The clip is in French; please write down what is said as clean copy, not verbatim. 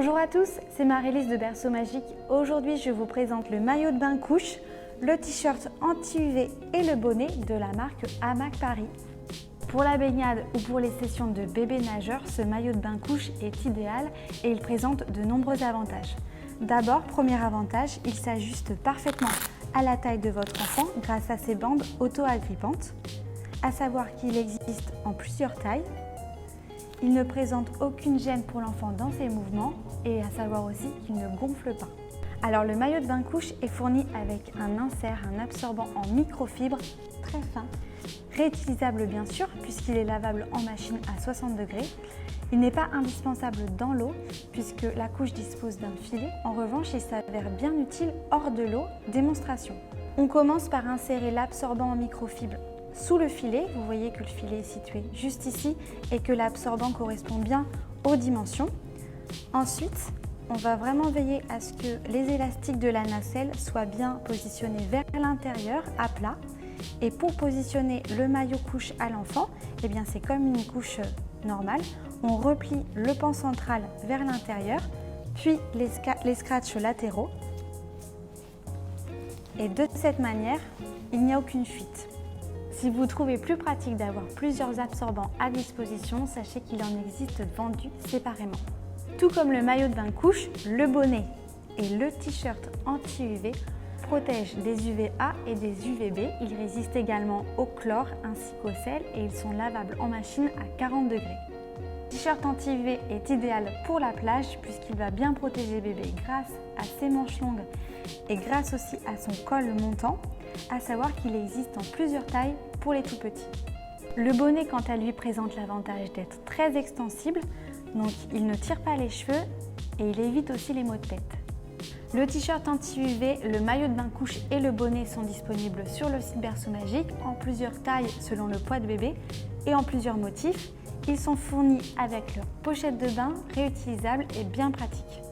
Bonjour à tous, c'est Marie-Lise de Berceau Magique. Aujourd'hui, je vous présente le maillot de bain couche, le t-shirt anti-UV et le bonnet de la marque Hamac Paris. Pour la baignade ou pour les sessions de bébé nageur, ce maillot de bain couche est idéal et il présente de nombreux avantages. D'abord, premier avantage, il s'ajuste parfaitement à la taille de votre enfant grâce à ses bandes auto-agrippantes. À savoir qu'il existe en plusieurs tailles. Il ne présente aucune gêne pour l'enfant dans ses mouvements et à savoir aussi qu'il ne gonfle pas. Alors le maillot de bain couche est fourni avec un insert, un absorbant en microfibre très fin, réutilisable bien sûr puisqu'il est lavable en machine à 60 degrés. Il n'est pas indispensable dans l'eau puisque la couche dispose d'un filet. En revanche, il s'avère bien utile hors de l'eau. Démonstration. On commence par insérer l'absorbant en microfibre sous le filet. Vous voyez que le filet est situé juste ici et que l'absorbant correspond bien aux dimensions. Ensuite, on va vraiment veiller à ce que les élastiques de la nacelle soient bien positionnés vers l'intérieur, à plat. Et pour positionner le maillot couche à l'enfant, eh bien c'est comme une couche normale. On replie le pan central vers l'intérieur, puis les scratchs latéraux. Et de cette manière, il n'y a aucune fuite. Si vous trouvez plus pratique d'avoir plusieurs absorbants à disposition, sachez qu'il en existe vendus séparément. Tout comme le maillot de bain couche, le bonnet et le t-shirt anti-UV protègent des UVA et des UVB. Ils résistent également au chlore ainsi qu'au sel et ils sont lavables en machine à 40 degrés. Le t-shirt anti-UV est idéal pour la plage puisqu'il va bien protéger bébé grâce à ses manches longues et grâce aussi à son col montant, à savoir qu'il existe en plusieurs tailles pour les tout petits. Le bonnet quant à lui présente l'avantage d'être très extensible, donc il ne tire pas les cheveux et il évite aussi les maux de tête. Le t-shirt anti-UV, le maillot de bain couche et le bonnet sont disponibles sur le site Berceau Magique en plusieurs tailles selon le poids de bébé et en plusieurs motifs. Ils sont fournis avec leur pochette de bain réutilisable et bien pratique.